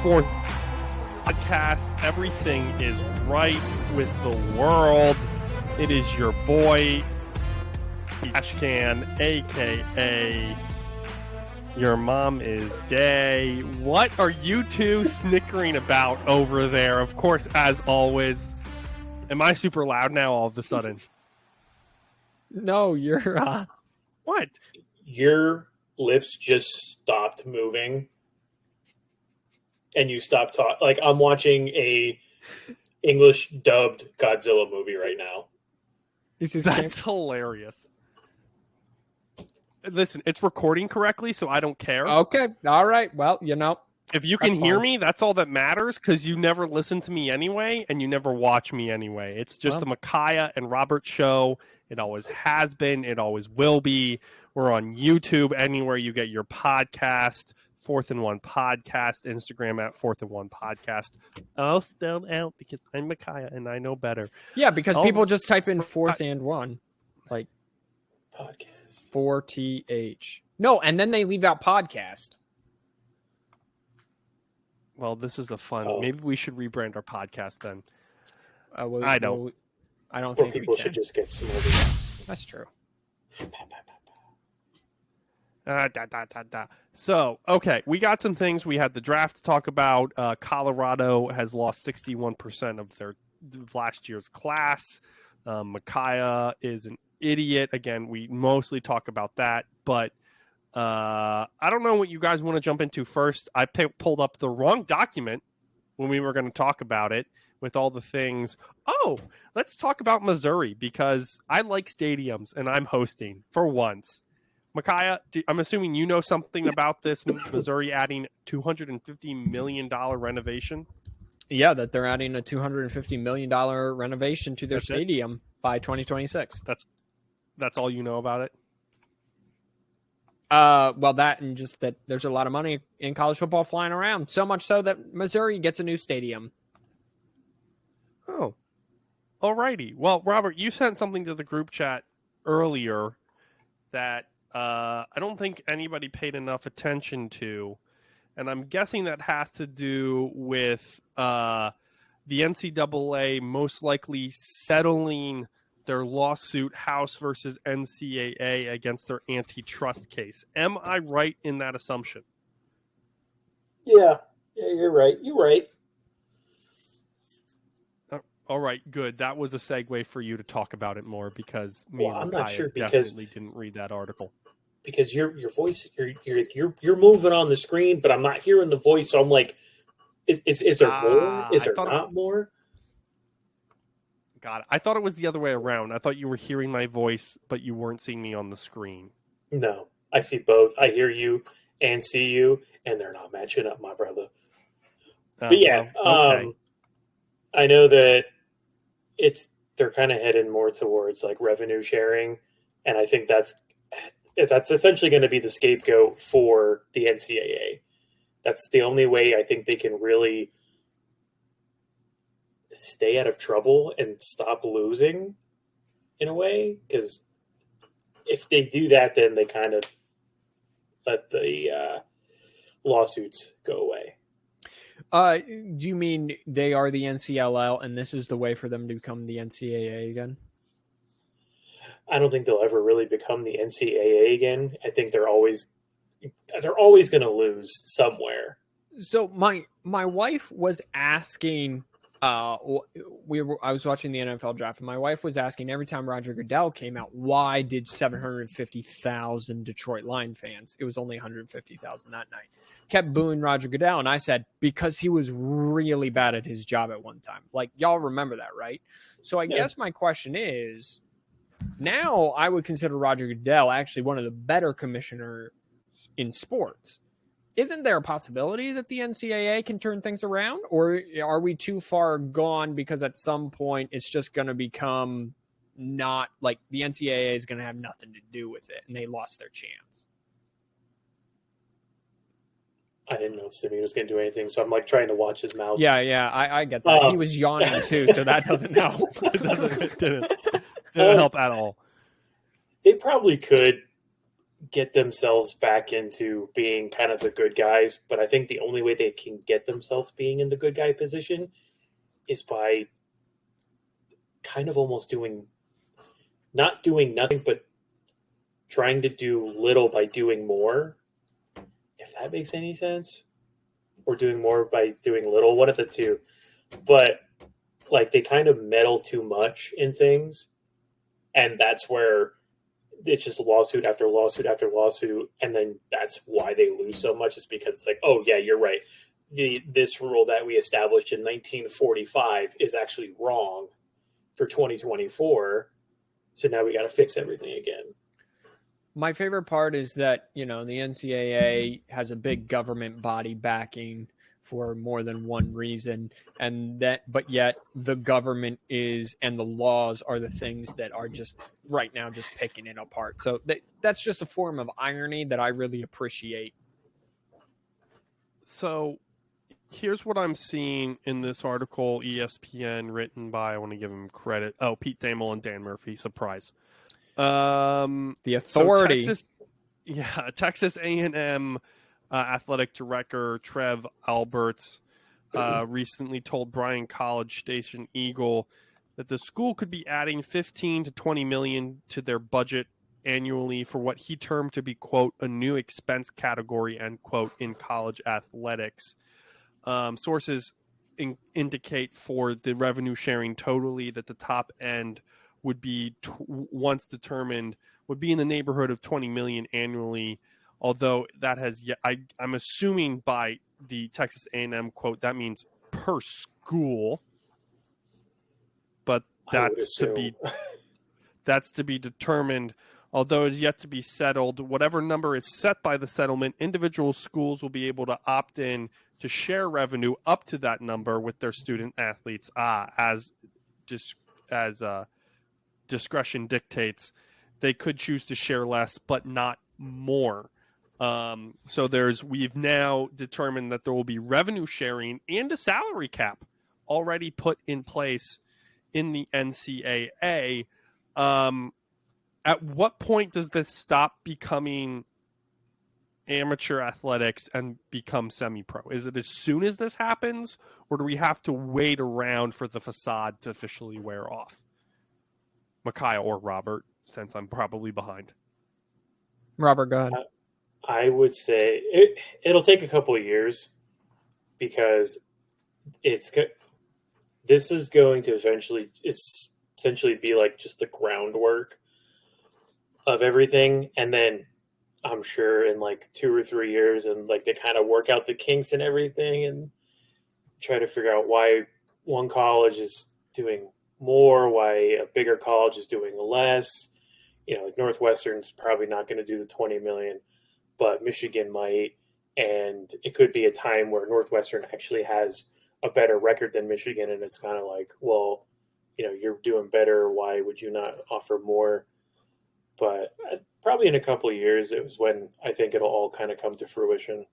4th podcast. Everything is right with the world. It is your boy, Ashcan, a.k.a. Your Mom is Gay. What are you two snickering about over there? Of course, as always. Am I super loud now all of a sudden? No, you're... What? Your lips just stopped moving. And you stopped talking. Like, I'm watching a English dubbed Godzilla movie right now. That's hilarious. Listen, it's recording correctly, so I don't care. Okay, all right. Well, if you can hear me, that's all that matters, because you never listen to me anyway, and you never watch me anyway. It's just the Micaiah and Robert show. It always has been. It always will be. We're on YouTube, anywhere you get your podcast. 4th&1 podcast, Instagram at 4th&1 podcast. All spelled out because I'm Micaiah and I know better. Yeah, because people just type in 4th&1, like podcast 4TH. No, and then they leave out podcast. Well, this is a fun. Maybe we should rebrand our podcast then. I don't think people should just get some more. That's true. So, okay, we got some things. We had the draft to talk about. Colorado has lost 61% of their last year's class. Micaiah is an idiot. Again, we mostly talk about that, but I don't know what you guys want to jump into first. I pulled up the wrong document when we were going to talk about it with all the things. Oh, let's talk about Missouri, because I like stadiums and I'm hosting for once. Micaiah, I'm assuming you know something about this Missouri adding $250 million renovation? Yeah, that they're adding a $250 million renovation to their stadium by 2026. That's all you know about it? Well, that and just that there's a lot of money in college football flying around, so much so that Missouri gets a new stadium. Oh, all righty. Well, Robert, you sent something to the group chat earlier that I don't think anybody paid enough attention to, and I'm guessing that has to do with the NCAA most likely settling their lawsuit, House versus NCAA, against their antitrust case. Am I right in that assumption? Yeah, you're right. You're right. All right, good. That was a segue for you to talk about it more, because I'm not sure, definitely didn't read that article. Because your voice, you're moving on the screen, but I'm not hearing the voice. So I'm like, is there more? Is there not more? Got it. I thought it was the other way around. I thought you were hearing my voice, but you weren't seeing me on the screen. No, I see both. I hear you and see you, and they're not matching up, my brother. But yeah, okay. I know that they're kind of headed more towards like revenue sharing, and I think that's essentially going to be the scapegoat for the NCAA. That's the only way I think they can really stay out of trouble and stop losing in a way. Because if they do that, then they kind of let the lawsuits go away. Do you mean they are the NCLL and this is the way for them to become the NCAA again? I don't think they'll ever really become the NCAA again. I think they're always going to lose somewhere. So my wife was asking. I was watching the NFL draft, and my wife was asking every time Roger Goodell came out, why did 750,000 Detroit Lion fans? It was only 150,000 that night. Kept booing Roger Goodell, and I said because he was really bad at his job at one time. Like, y'all remember that, right? So I guess my question is. Now I would consider Roger Goodell actually one of the better commissioners in sports. Isn't there a possibility that the NCAA can turn things around? Or are we too far gone because at some point it's just going to become not like the NCAA is going to have nothing to do with it and they lost their chance? I didn't know if Simi was going to do anything, so I'm like trying to watch his mouth. Yeah, I get that. He was yawning too, so that doesn't help. It didn't help at all. They probably could get themselves back into being kind of the good guys. But I think the only way they can get themselves being in the good guy position is by kind of almost not doing nothing, but trying to do little by doing more, if that makes any sense. Or doing more by doing little, one of the two. But like they kind of meddle too much in things, and that's where it's just lawsuit after lawsuit after lawsuit, and then that's why they lose so much, is because it's like, oh yeah, you're right. This rule that we established in 1945 is actually wrong for 2024, so now we got to fix everything again. My favorite part is that, the NCAA has a big government body backing for more than one reason, but yet the government and the laws are the things that are just right now just picking it apart. So that's just a form of irony that I really appreciate. So here's what I'm seeing in this article, ESPN, written by, I want to give him credit. Oh, Pete Thamel and Dan Murphy. Surprise. The authority. So Texas A&M athletic director Trev Alberts recently told Bryan College Station Eagle that the school could be adding 15 to 20 million to their budget annually for what he termed to be, quote, a new expense category, end quote, in college athletics. Sources indicate for the revenue sharing totally that the top end would be once determined would be in the neighborhood of 20 million annually, although that has yet, I'm assuming by the Texas A&M quote that means per school, but that's to be determined. Although it's yet to be settled, whatever number is set by the settlement, individual schools will be able to opt in to share revenue up to that number with their student athletes, as discretion dictates. They could choose to share less, but not more. So we've now determined that there will be revenue sharing and a salary cap already put in place in the NCAA. At what point does this stop becoming amateur athletics and become semi-pro? Is it as soon as this happens, or do we have to wait around for the facade to officially wear off? Micaiah or Robert, since I'm probably behind. Robert, go ahead. I would say it'll take a couple of years, because this is going to essentially be like just the groundwork of everything, and then I'm sure in like 2 or 3 years, and like they kind of work out the kinks and everything, and try to figure out why one college is doing more, why a bigger college is doing less. Like Northwestern's probably not going to do the 20 million, but Michigan might, and it could be a time where Northwestern actually has a better record than Michigan, and it's kind of like, well, you're doing better, why would you not offer more? But probably in a couple of years, it was when I think it'll all kind of come to fruition.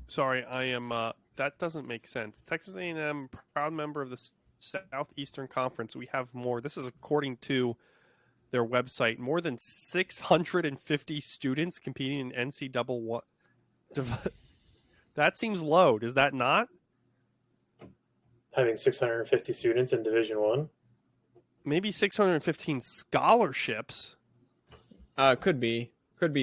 Sorry, I am. That doesn't make sense. Texas A&M, proud member of the Southeastern Conference. We have more. This is according to their website. More than 650 students competing in NCAA. That seems low. Does that not? Having 650 students in Division I? Maybe 615 scholarships. Could be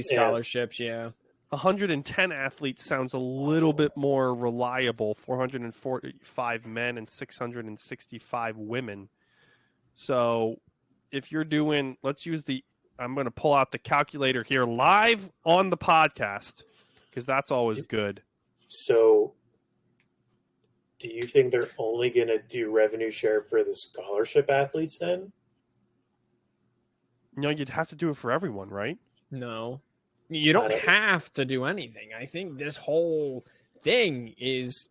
scholarships. Yeah. 110 athletes sounds a little bit more reliable. 445 men and 665 women. So if you're doing, I'm going to pull out the calculator here live on the podcast, because that's always good. So do you think they're only going to do revenue share for the scholarship athletes then? You'd have to do it for everyone, right? No, you don't have to do anything. I think this whole thing is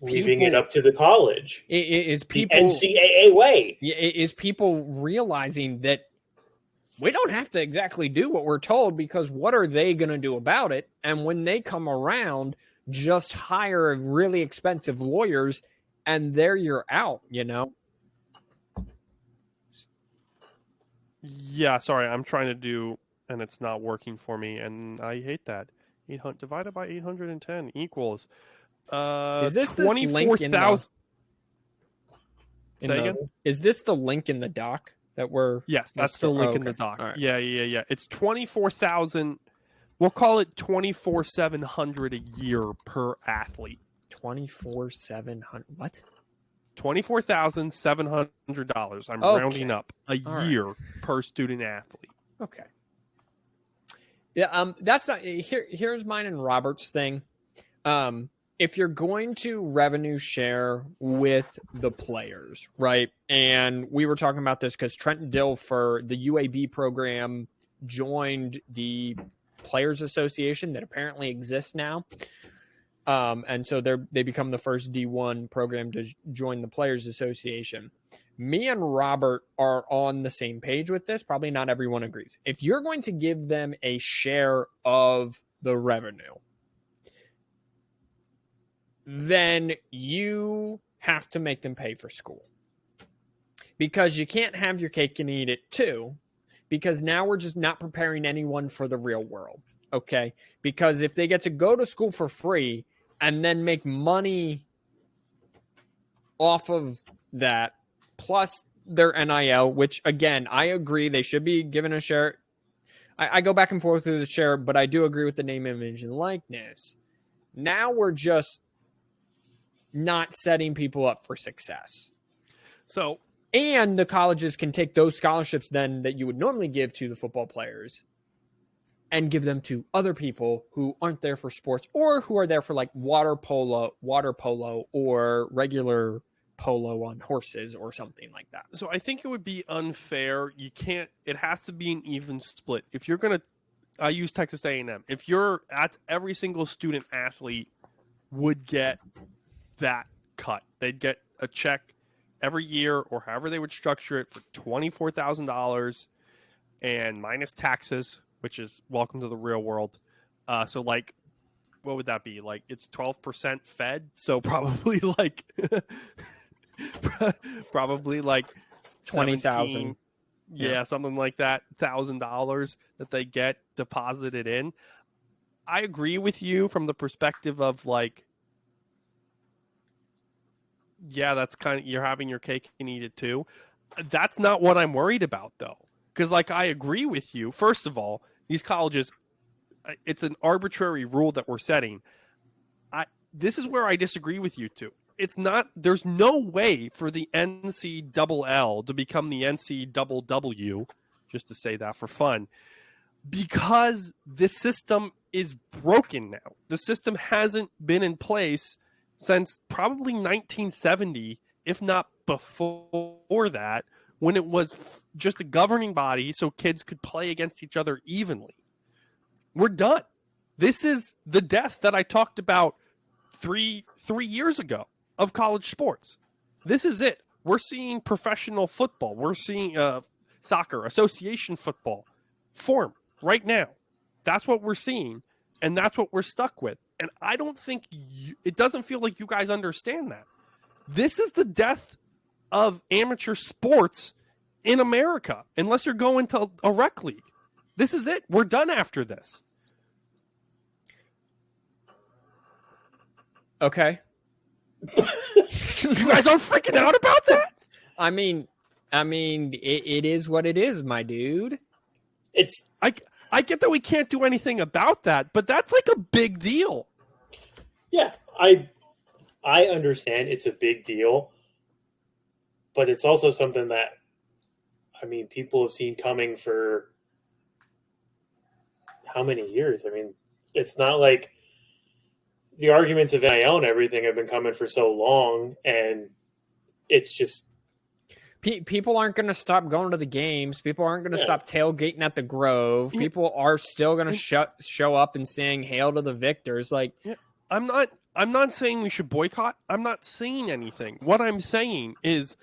leaving it up to the college. Is people the NCAA way? Is people realizing that we don't have to exactly do what we're told, because what are they going to do about it? And when they come around, just hire really expensive lawyers, and there you're out. Yeah, sorry, I'm trying to do, and it's not working for me, and I hate that. 800 divided by 810 equals Is this link in the 24,000. Say again? is this the link in the doc that we're Yes, that's the link in the doc. All right. Yeah. It's 24,000. We'll call it 24,700 a year per athlete. 24,700 what? $24,700. I'm rounding up a year per student athlete. Okay. Yeah, that's not here's mine and Robert's thing. If you're going to revenue share with the players, right? And we were talking about this because Trenton Dill for the UAB program joined the Players Association that apparently exists now. And so they become the first D1 program to join the Players Association. Me and Robert are on the same page with this. Probably not everyone agrees. If you're going to give them a share of the revenue, then you have to make them pay for school. Because you can't have your cake and eat it too, because now we're just not preparing anyone for the real world, okay? Because if they get to go to school for free and then make money off of that, plus their NIL, which, again, I agree they should be given a share. I go back and forth with the share, but I do agree with the name, image, and likeness. Now we're just not setting people up for success. And the colleges can take those scholarships then that you would normally give to the football players and give them to other people who aren't there for sports or who are there for like water polo or regular polo on horses or something like that. So I think it would be unfair. It has to be an even split. If you're going to, I use Texas A&M. If you're at every single student athlete would get that cut. They'd get a check every year or however they would structure it for $24,000 and minus taxes, which is welcome to the real world. So like, what would that be? Like it's 12% Fed. So probably like, probably like 20,000. Yeah, something like that. $1,000 that they get deposited in. I agree with you from the perspective of like, yeah, that's kind of, you're having your cake and eat it too. That's not what I'm worried about though. Because like, I agree with you. First of all, these colleges, it's an arbitrary rule that we're setting. This is where I disagree with you too. It's not, there's no way for the NCLL to become the NCWW, just to say that for fun, because this system is broken now. The system hasn't been in place since probably 1970, if not before that, when it was just a governing body so kids could play against each other evenly. We're done. This is the death that I talked about three years ago of college sports. This is it. We're seeing professional football. We're seeing soccer, association football form right now. That's what we're seeing, and that's what we're stuck with. And I don't think it doesn't feel like you guys understand that. This is the death of amateur sports in America, unless you're going to a rec league. This is it. We're done after this. Okay. You guys aren't freaking out about that? I mean, it is what it is, my dude. I get that we can't do anything about that, but that's like a big deal. Yeah, I understand it's a big deal, but it's also something that, I mean, people have seen coming for how many years? I mean, it's not like the arguments of NIL and everything have been coming for so long, and it's just people aren't going to stop going to the games. People aren't going to stop tailgating at the Grove. People are still going to show up and sing "Hail to the Victors." Like, I'm not saying we should boycott. I'm not saying anything. What I'm saying is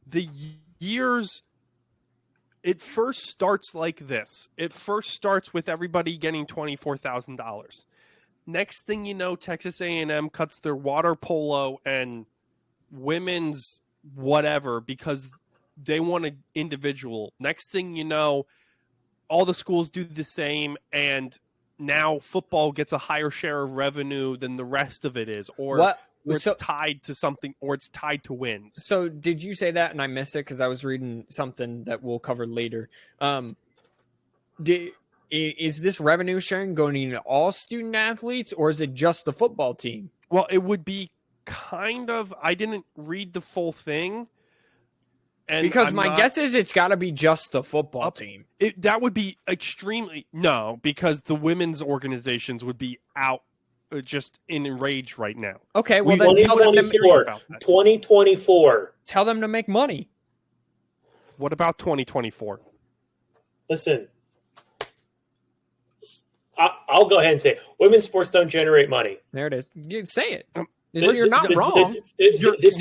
the years. It first starts like this. It first starts with everybody getting $24,000. Next thing you know, Texas A&M cuts their water polo and women's whatever because they want an individual. Next thing you know, all the schools do the same, and now football gets a higher share of revenue than the rest of it is, or it's tied to something, or it's tied to wins. So did you say that and I missed it because I was reading something that we'll cover later? Is this revenue sharing going to all student athletes, or is it just the football team? Well, it would be kind of. I didn't read the full thing. And because my guess is it's got to be just the football team. That would be extremely no, because the women's organizations would be out, just enraged right now. Okay, well then tell them to 2024. Tell them to make money. What about 2024? Listen, I'll go ahead and say women's sports don't generate money. There it is. You say it. You're not wrong. This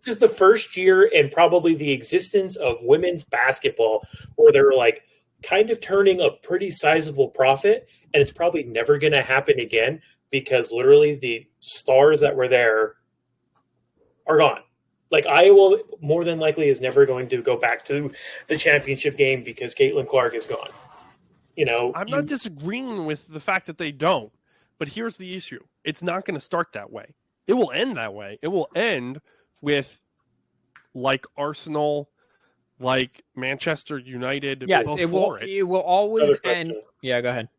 is the first year in probably the existence of women's basketball where they're like kind of turning a pretty sizable profit, and it's probably never going to happen again because literally the stars that were there are gone. Like Iowa more than likely is never going to go back to the championship game because Caitlin Clark is gone. I'm not disagreeing with the fact that they don't, but here's the issue. It's not going to start that way. It will end that way. It will end with like Arsenal, like Manchester United. Yes, it will always end. Yeah, go ahead.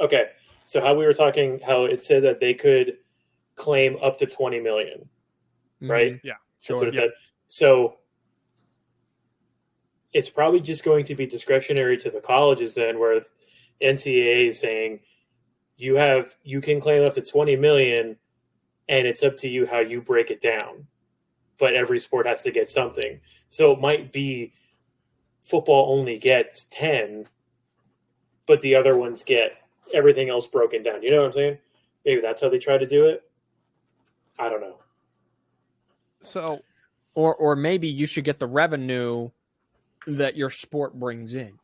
Okay, so how we were talking, how it said that they could claim up to 20 million, right? Yeah, sure. That's what it said. So it's probably just going to be discretionary to the colleges then, where NCAA is saying you can claim up to 20 million. And it's up to you how you break it down. But every sport has to get something. So it might be football only gets 10, but the other ones get everything else broken down. You know what I'm saying? Maybe that's how they try to do it. I don't know. So, or maybe you should get the revenue that your sport brings in.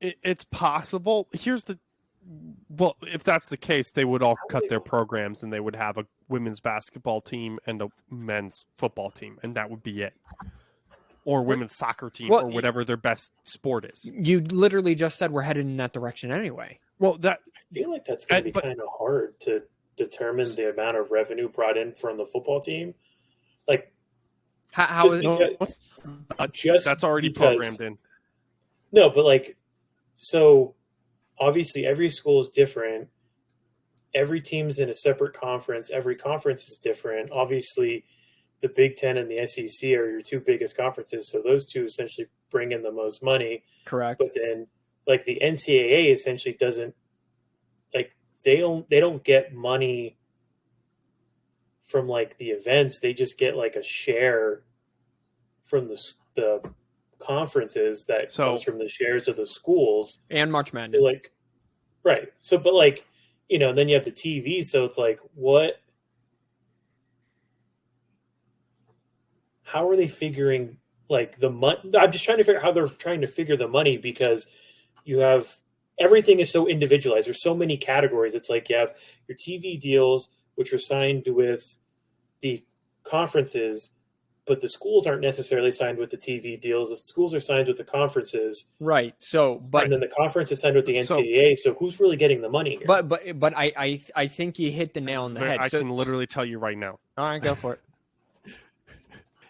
It's possible. Well, if that's the case, they would all cut their programs and they would have a women's basketball team and a men's football team, and that would be it. Or women's soccer team, or whatever their best sport is. You literally just said we're headed in that direction anyway. Well, I feel like that's going to be kind of hard to determine the amount of revenue brought in from the football team. Like, how is that's already programmed in? No, but so. Obviously, every school is different. Every team's in a separate conference. Every conference is different. Obviously, the Big Ten and the SEC are your two biggest conferences, so those two essentially bring in the most money. Correct. But then, the NCAA essentially doesn't they don't get money from the events. They just get a share from the conferences that comes from the shares of the schools and March Madness. So right. So, but then you have the TV. So it's what? How are they figuring the money? I'm just trying to figure out how they're trying to figure the money because you have everything is so individualized. There's so many categories. It's you have your TV deals, which are signed with the conferences. But the schools aren't necessarily signed with the TV deals. The schools are signed with the conferences. Right. So, and then the conference is signed with the NCAA. So who's really getting the money here? But I think you hit the nail on the head. I can literally tell you right now. All right, go for it.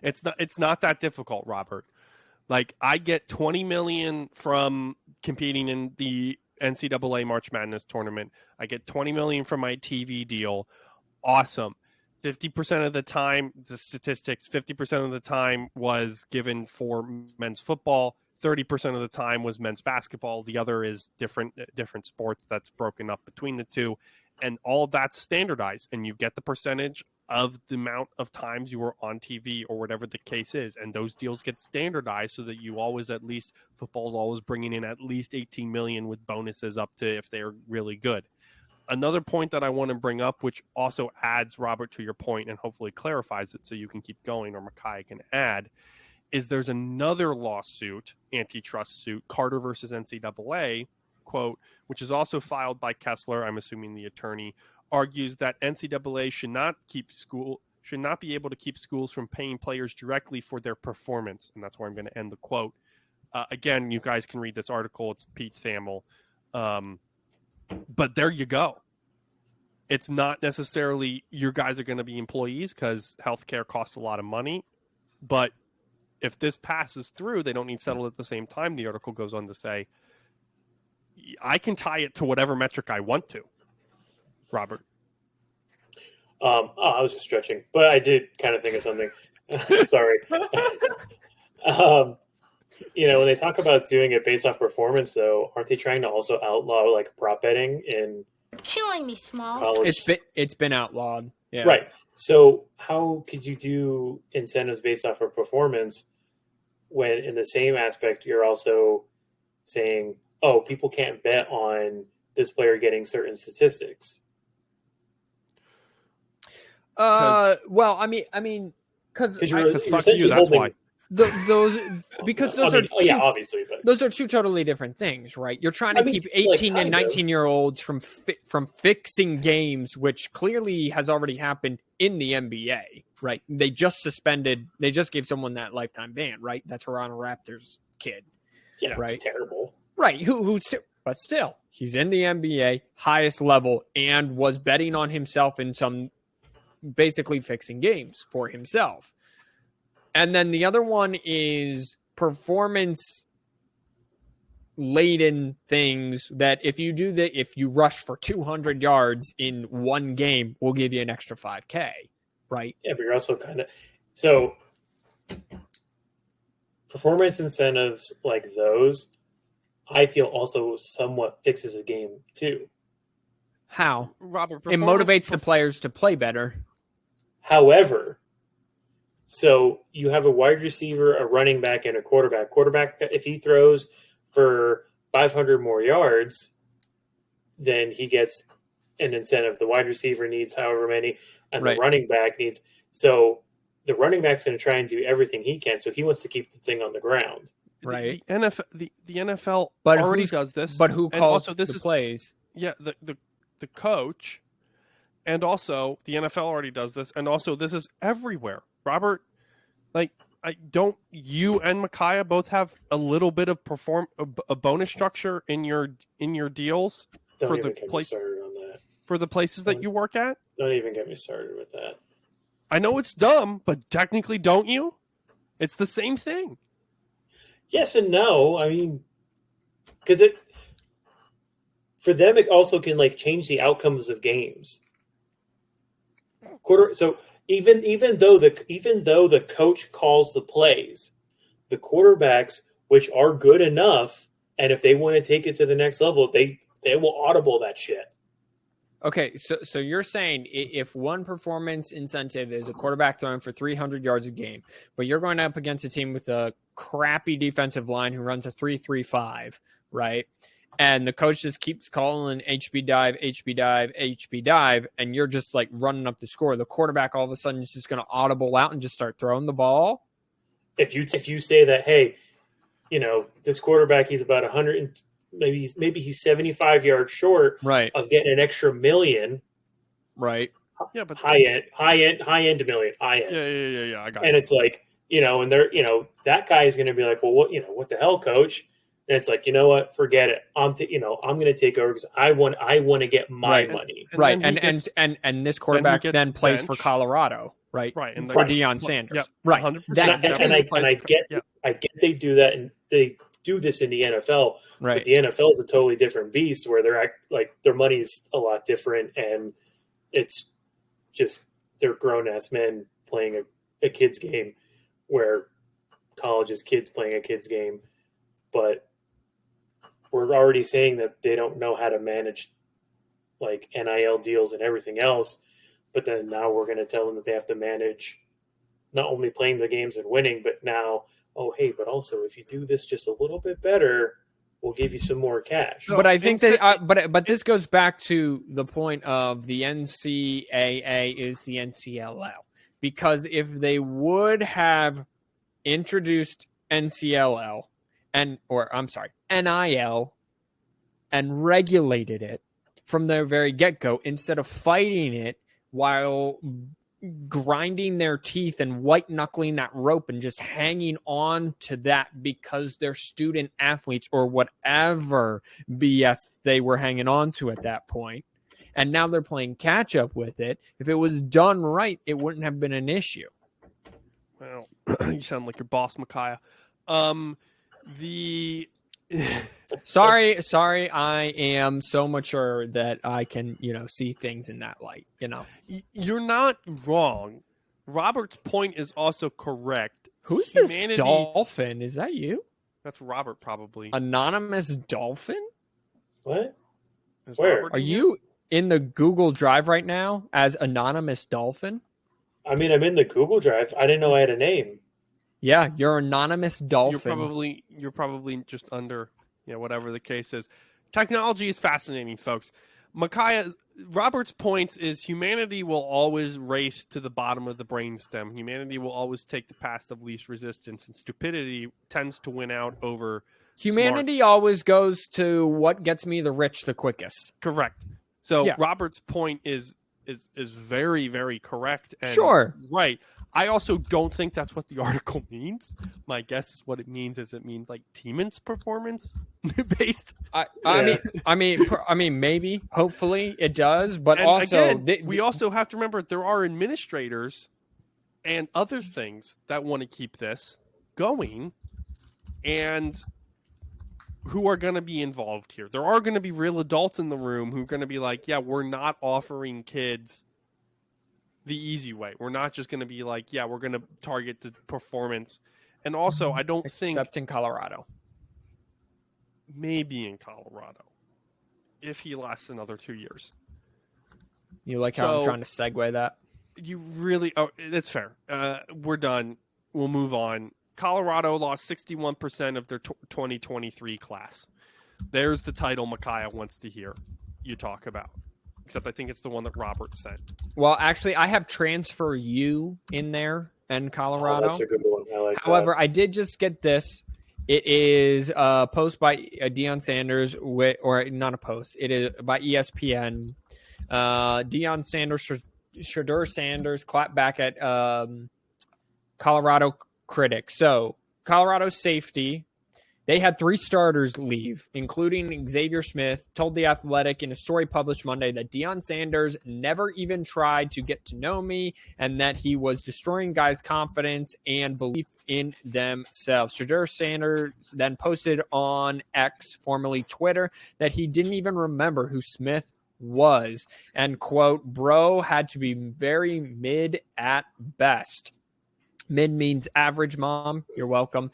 It's not that difficult, Robert. I get $20 million from competing in the NCAA March Madness tournament. I get $20 million from my TV deal. Awesome. 50% of the time, the statistics, 50% of the time was given for men's football. 30% of the time was men's basketball. The other is different sports that's broken up between the two. And all that's standardized. And you get the percentage of the amount of times you were on TV or whatever the case is. And those deals get standardized so that you always, at least, football's always bringing in at least 18 million with bonuses up to if they're really good. Another point that I want to bring up, which also adds, Robert, to your point and hopefully clarifies it so you can keep going, or Micaiah can add, is there's another lawsuit, antitrust suit, Carter versus NCAA, quote, which is also filed by Kessler, I'm assuming the attorney, argues that NCAA should not keep should not be able to keep schools from paying players directly for their performance. And that's where I'm going to end the quote. Again, you guys can read this article. It's Pete Thamel. But there you go. It's not necessarily your guys are going to be employees because healthcare costs a lot of money. But if this passes through, they don't need settled at the same time. The article goes on to say, I can tie it to whatever metric I want to. Robert. I was just stretching, but I did kind of think of something. Sorry. When they talk about doing it based off performance, though, aren't they trying to also outlaw like prop betting in Chewing me, Smalls. college? It's been outlawed. Yeah. Right. So how could you do incentives based off of performance when in the same aspect you're also saying, oh, people can't bet on this player getting certain statistics? Well, I mean, because fuck you, that's why. those because those are two, obviously, but those are two totally different things, right? You're trying to keep 18 and 19-year-olds from fixing games, which clearly has already happened in the NBA, right? They just gave someone that lifetime ban, right? That Toronto Raptors kid, yeah, right? It's terrible, right? But still, he's in the NBA, highest level, and was betting on himself in some basically fixing games for himself. And then the other one is performance laden things that if you rush for 200 yards in one game, we'll give you an extra 5K, right? Yeah, but you're also so performance incentives like those, I feel also somewhat fixes a game too. How? Robert, It motivates the players to play better. However, so you have a wide receiver, a running back, and a quarterback. Quarterback, if he throws for 500 more yards, then he gets an incentive. The wide receiver needs however many, and the running back needs. So the running back's going to try and do everything he can. So he wants to keep the thing on the ground. Right. The NFL but already does this. But who calls also, this plays? Yeah, the coach. And also, the NFL already does this. And also, this is everywhere. Robert, don't you and Micaiah both have a little bit of a bonus structure in your deals Don't even get me started on that. For the places that you work at? Don't even get me started with that. I know it's dumb, but technically, don't you? It's the same thing. Yes and no. I mean, because for them, it also can change the outcomes of games. So even though the coach calls the plays, the quarterbacks, which are good enough, and if they want to take it to the next level, they will audible that shit. Okay, so you're saying if one performance incentive is a quarterback throwing for 300 yards a game, but you're going up against a team with a crappy defensive line who runs a 3-3-5, right? And the coach just keeps calling HB dive, and you're just running up the score. The quarterback all of a sudden is just going to audible out and just start throwing the ball. If you say that, hey, this quarterback, he's about 100, maybe he's 75 yards short, right, of getting an extra million, right? Yeah, but high end $1 million, high end. Yeah. I got and it. it's and they're that guy is going to be like, well, what the hell, coach? And it's you know what? Forget it. I'm going to take over because I want to get my money. Right. And this quarterback then plays for Colorado, right? Right. And for Deion Sanders. Yep. Right. 100%. I get they do that, and they do this in the NFL. Right. But the NFL is a totally different beast where they're their money's a lot different, and it's just they're grown ass men playing a kid's game, where college is kids playing a kid's game. But we're already saying that they don't know how to manage NIL deals and everything else. But then now we're going to tell them that they have to manage not only playing the games and winning, but now, oh, hey, but also if you do this just a little bit better, we'll give you some more cash. But I think that, but this goes back to the point of the NCAA is the NCLL, because if they would have introduced NIL and regulated it from the very get-go instead of fighting it while grinding their teeth and white knuckling that rope and just hanging on to that because they're student athletes or whatever BS they were hanging on to at that point. And now they're playing catch up with it. If it was done right, it wouldn't have been an issue. Well, you sound like your boss, Micaiah. Sorry, I am so mature that I can, see things in that light, You're not wrong. Robert's point is also correct. Who's this dolphin? Is that you? That's Robert, probably. Anonymous dolphin? What? Where? Are you in the Google Drive right now as Anonymous Dolphin? I mean, I'm in the Google Drive. I didn't know I had a name. Yeah, you're Anonymous Dolphin. You're probably just under, whatever the case is. Technology is fascinating, folks. Robert's points is humanity will always race to the bottom of the brainstem. Humanity will always take the path of least resistance, and stupidity tends to win out over humanity. Smart. Always goes to what gets me the rich the quickest. Correct. So yeah. Robert's point is very, very correct. And sure. Right. I also don't think that's what the article means. My guess is what it means is like Teeman's performance based. I mean, maybe, hopefully it does, but and also again, we also have to remember there are administrators and other things that want to keep this going, and who are going to be involved here. There are going to be real adults in the room who are going to be like, yeah, we're not offering kids the easy way. We're not just going to be like, yeah, we're going to target the performance. And also, I don't think... Except in Colorado. Maybe in Colorado. If he lasts another 2 years. You like how I'm trying to segue that? You really... Oh, that's fair. We're done. We'll move on. Colorado lost 61% of their 2023 class. There's the title Micaiah wants to hear you talk about. Except I think it's the one that Robert sent. Well, actually, I have Transfer U in there in Colorado. Oh, that's a good one. I like However, that. I did just get this. It is a post by Deion Sanders, or not a post. It is by ESPN. Deion Sanders, Shedeur Sanders clapped back at Colorado critics. So, Colorado safety, they had 3 starters leave, including Xavier Smith, told The Athletic in a story published Monday that Deion Sanders never even tried to get to know me and that he was destroying guys' confidence and belief in themselves. Shedeur Sanders then posted on X, formerly Twitter, that he didn't even remember who Smith was, and, quote, bro had to be very mid at best. Mid means average, Mom. You're welcome.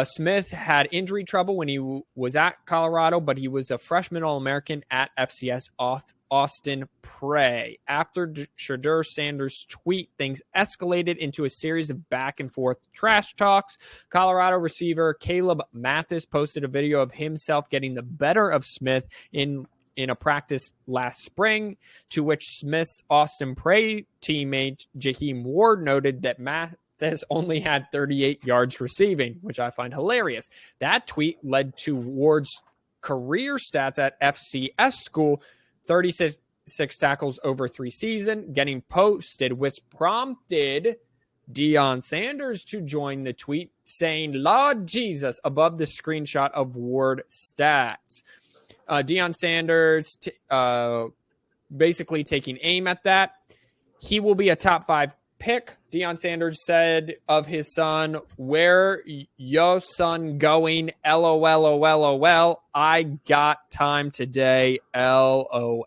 Smith had injury trouble when he was at Colorado, but he was a freshman All-American at FCS Austin Prey. After Shedeur Sanders' tweet, things escalated into a series of back-and-forth trash talks. Colorado receiver Caleb Mathis posted a video of himself getting the better of Smith in a practice last spring, to which Smith's Austin Prey teammate Jaheim Ward noted that Mathis only had 38 yards receiving, which I find hilarious. That tweet led to Ward's career stats at FCS school, 36 tackles over 3 seasons, getting posted, which prompted Deion Sanders to join the tweet, saying, Lord Jesus, above the screenshot of Ward stats. Deion Sanders basically taking aim at that. He will be a top 5 pick. Deion Sanders said of his son, where yo son going? LOL. I got time today. LOL.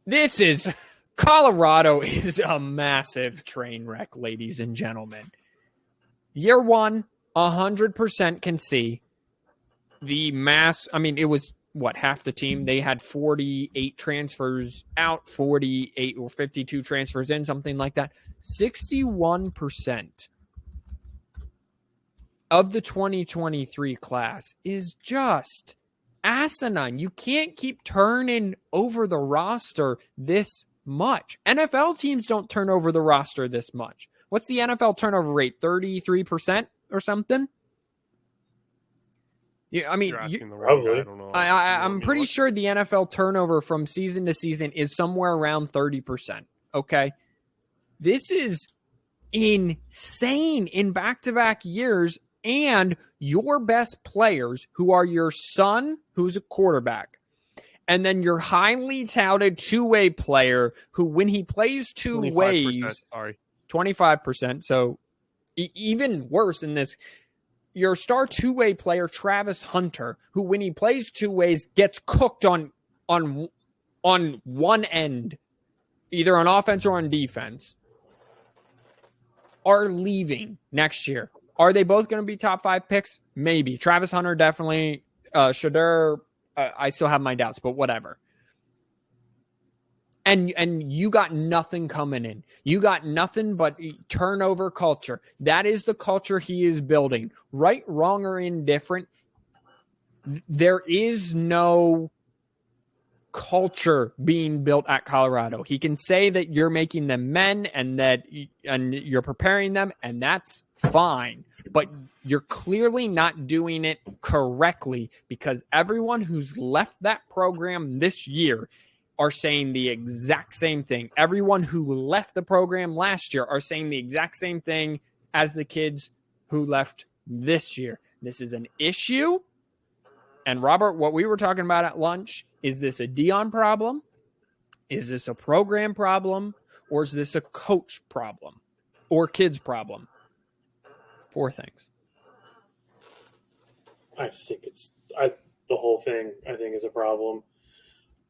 This is Colorado is a massive train wreck, ladies and gentlemen. Year 1, 100% can see the mass. I mean, it was half the team. They had 48 transfers out, 48 or 52 transfers in, something like that. 61% of the 2023 class is just asinine. You can't keep turning over the roster this much. NFL teams don't turn over the roster this much. What's the NFL turnover rate? 33% or something? Yeah, I mean, You're asking the wrong guy. I don't know. I'm pretty sure the NFL turnover from season to season is somewhere around 30%. Okay. This is insane in back-to-back years, and your best players, who are your son, who's a quarterback, and then your highly touted two-way player who, when he plays two ways, 25%. So even worse in this, your star two-way player, Travis Hunter, who, when he plays two ways, gets cooked on one end, either on offense or on defense, are leaving next year. Are they both going to be top 5 picks? Maybe. Travis Hunter, definitely. Shadur, I still have my doubts, but whatever. And you got nothing coming in. You got nothing but turnover culture. That is the culture he is building. Right, wrong, or indifferent, there is no culture being built at Colorado. He can say that you're making them men and you're preparing them, and that's fine. But you're clearly not doing it correctly, because everyone who's left that program this year are saying the exact same thing. Everyone who left the program last year are saying the exact same thing as the kids who left this year. This is an issue. And Robert, what we were talking about at lunch, is this a Dion problem? Is this a program problem? Or is this a coach problem? Or kids problem? 4 things. I just think the whole thing, I think, is a problem.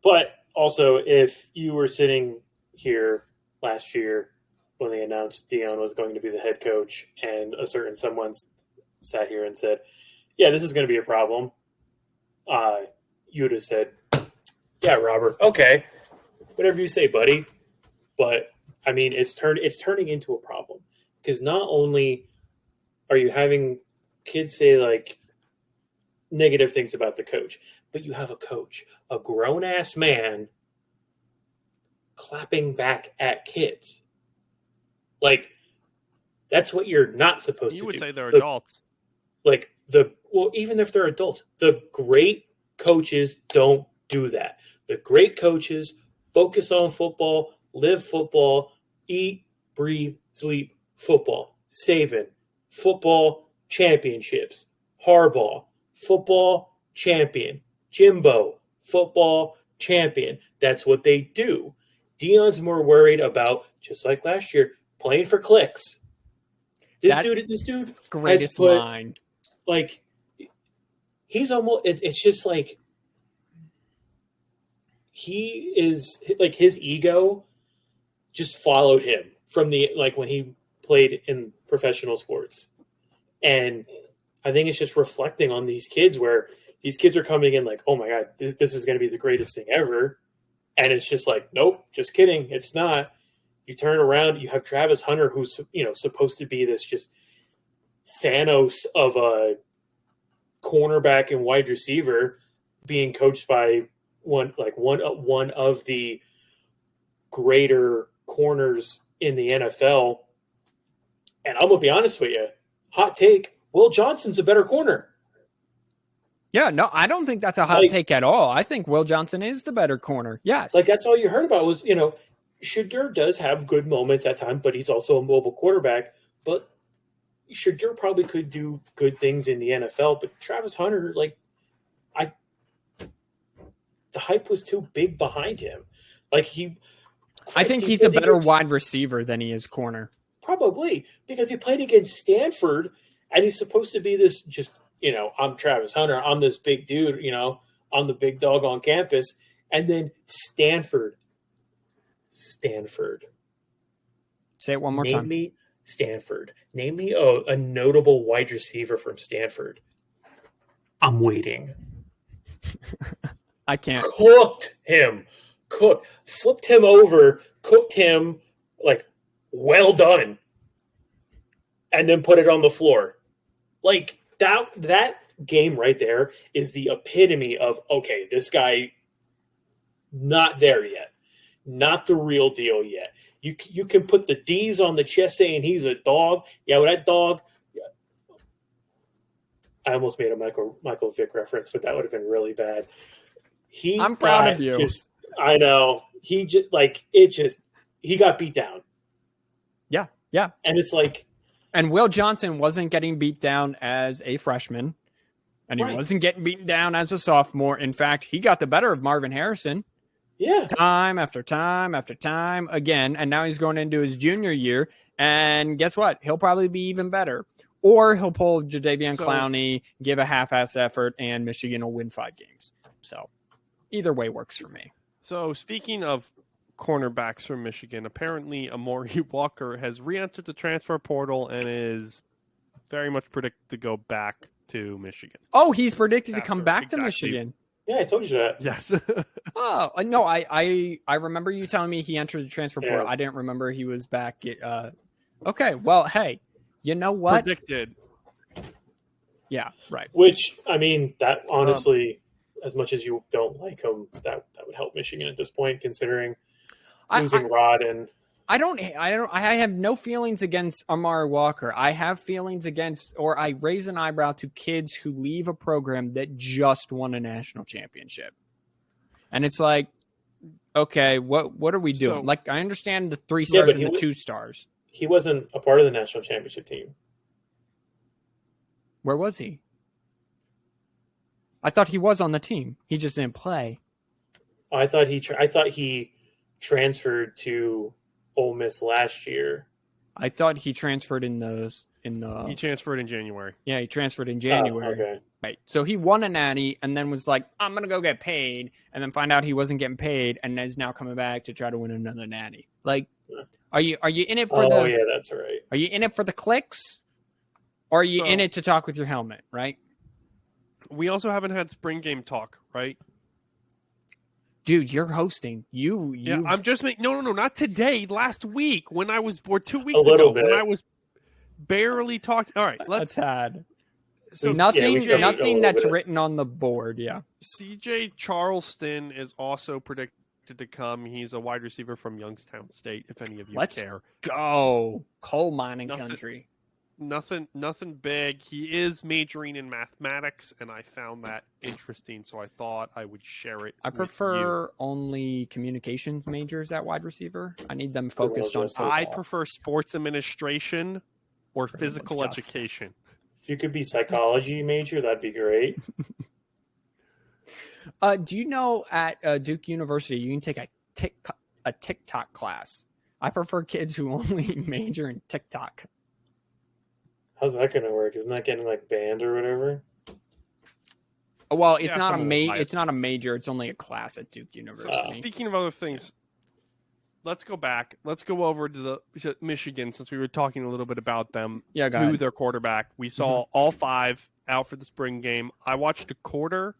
But also, if you were sitting here last year when they announced Dion was going to be the head coach, and a certain someone sat here and said, yeah, this is going to be a problem, you would have said, yeah, Robert, okay, whatever you say, buddy. But, I mean, it's turning into a problem, because not only are you having kids say, like, negative things about the coach, but you have a coach, a grown-ass man, clapping back at kids. Like, that's what you're not supposed to do. You would say they're adults. Well, even if they're adults, the great coaches don't do that. The great coaches focus on football, live football, eat, breathe, sleep football. Saban, football championships. Harbaugh, football champion. Jimbo, football champion. That's what they do. Dion's more worried about, just like last year, playing for clicks. This dude greatest line. Like, he's almost, it's just like, he is, like, his ego just followed him from when he played in professional sports. And I think it's just reflecting on these kids, where these kids are coming in like, oh my God, this is going to be the greatest thing ever. And it's just like, nope, just kidding. It's not. You turn around, you have Travis Hunter, who's, supposed to be this just Thanos of a cornerback and wide receiver, being coached by one of the greater corners in the NFL. And I'm going to be honest with you, hot take, Will Johnson's a better corner. Yeah, no, I don't think that's a hot take at all. I think Will Johnson is the better corner. Yes. Like, that's all you heard about was, Shadur does have good moments at times, but he's also a mobile quarterback. But Shadur probably could do good things in the NFL. But Travis Hunter, the hype was too big behind him. I think he's a better wide receiver than he is corner. Probably, because he played against Stanford, and he's supposed to be this just, I'm Travis Hunter. I'm this big dude, I'm the big dog on campus. And then Stanford. Say it one more time. Name me Stanford. Name me a notable wide receiver from Stanford. I'm waiting. I can't. Cooked him. Flipped him over. Cooked him. Well done. And then put it on the floor. That game right there is the epitome of, okay, this guy, not there yet. Not the real deal yet. You can put the D's on the chest saying he's a dog. Yeah, well, that dog, I almost made a Michael Vick reference, but that would have been really bad. I'm proud of you. I know. He got beat down. Yeah. And it's like, and Will Johnson wasn't getting beat down as a freshman, and he Right. wasn't getting beaten down as a sophomore. In fact, he got the better of Marvin Harrison. yeah. Time after time after time again, and now he's going into his junior year, and guess what? He'll probably be even better. Or he'll pull Jadeveon Clowney, give a half-assed effort, and Michigan will win 5 games. So either way works for me. So speaking of cornerbacks from Michigan, apparently Amari Walker has re-entered the transfer portal and is very much predicted to go back to Michigan. Oh, he's predicted to come back to Exactly. Michigan. Yeah, I told you that. Yes. Oh, no, I remember you telling me he entered the transfer portal. Yeah. I didn't remember he was back. Okay, well, hey, you know what? Predicted. Yeah, right. Which, I mean, that honestly, as much as you don't like him, that would help Michigan at this point, considering losing Rod and I have no feelings against Amari Walker. I have feelings against, or I raise an eyebrow to kids who leave a program that just won a national championship. And it's like, okay, what are we doing? So- Like, I understand the 3 stars but and the 2 stars. he wasn't a part of the national championship team. Where was he? I thought he was on the team. He just didn't play. I thought he transferred to Ole Miss last year. I thought he transferred in the He transferred in January. yeah, he transferred in January. Oh, okay. Right. So he won a natty and then was like, I'm going to go get paid, and then find out he wasn't getting paid and is now coming back to try to win another natty. Like, are you in it for Oh, yeah, that's right. Are you in it for the clicks? Or are you So- in it to talk with your helmet, right? We also haven't had spring game talk, right? Dude, you're hosting. You Yeah, I'm just making no, not today. Last week when I was, or 2 weeks A little ago bit. when I was barely talking. All right, a let's. tad. So Nothing we should go a nothing little that's bit. written on the board, yeah. CJ Charleston is also predicted to come. He's a wide receiver from Youngstown State. If any of you Let's care, Go. Coal mining Nothing- country. nothing big. He is majoring in mathematics, and I found that interesting, so I thought I would share it. I with prefer only communications majors at wide receiver. I need them focused on justice. you. I football. prefer sports administration or Criminal physical justice. education. If you could be psychology major, that'd be great. Do you know at Duke University you can take a TikTok class? I prefer kids who only major in TikTok. How's that going to work? Isn't that getting like banned or whatever? Well, it's Yeah, not someone will buy it. it's not a major. It's only a class at Duke So University. speaking of other things, let's go back. Let's go over to Michigan since we were talking a little bit about them. Yeah, go To ahead. their quarterback. We saw all 5 out for the spring game. I watched a quarter,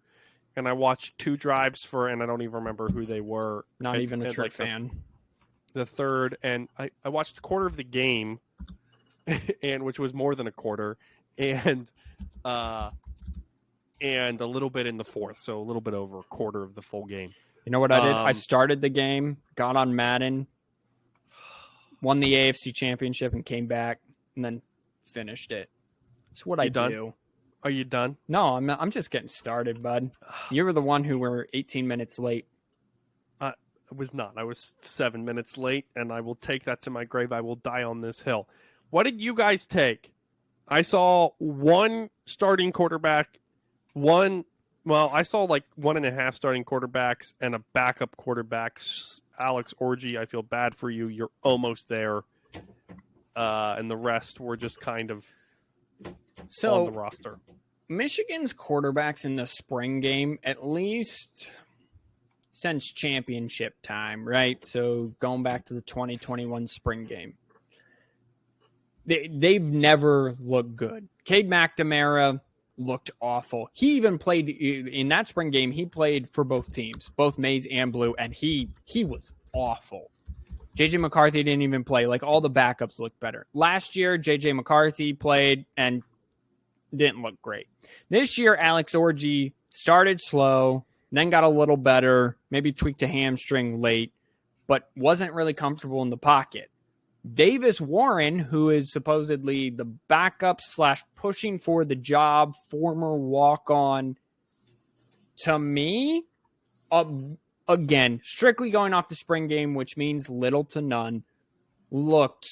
and I watched 2 drives for, and I don't even remember who they were. Not even a And, true like, fan. The third, and I watched a quarter of the game, and which was more than a quarter, and a little bit in the fourth, so a little bit over a quarter of the full game. You know what I did? I Um, started the game, got on Madden, won the AFC Championship, and came back, and then finished it. That's what I You done? do. Are you done? No, I'm just getting started, bud. You were the one who were 18 minutes late. I was not. I was 7 minutes late, and I will take that to my grave. I will die on this hill. What did you guys take? I saw one starting quarterback, I saw like 1.5 starting quarterbacks and a backup quarterback. Alex Orgy, I feel bad for you. You're almost there. And the rest were just kind of on the So roster. Michigan's quarterbacks in the spring game, at least since championship time, right? So going back to the 2021 spring game, they've never looked good. Cade McNamara looked awful. He even played in that spring game. He played for both teams, both maize and blue, and he was awful. JJ McCarthy didn't even play. Like, all the backups looked better. Last year, JJ McCarthy played and didn't look great. This year, Alex Orgy started slow, then got a little better, maybe tweaked a hamstring late, but wasn't really comfortable in the pocket. Davis Warren, who is supposedly the backup / pushing for the job, former walk-on, to me, again, strictly going off the spring game, which means little to none, looked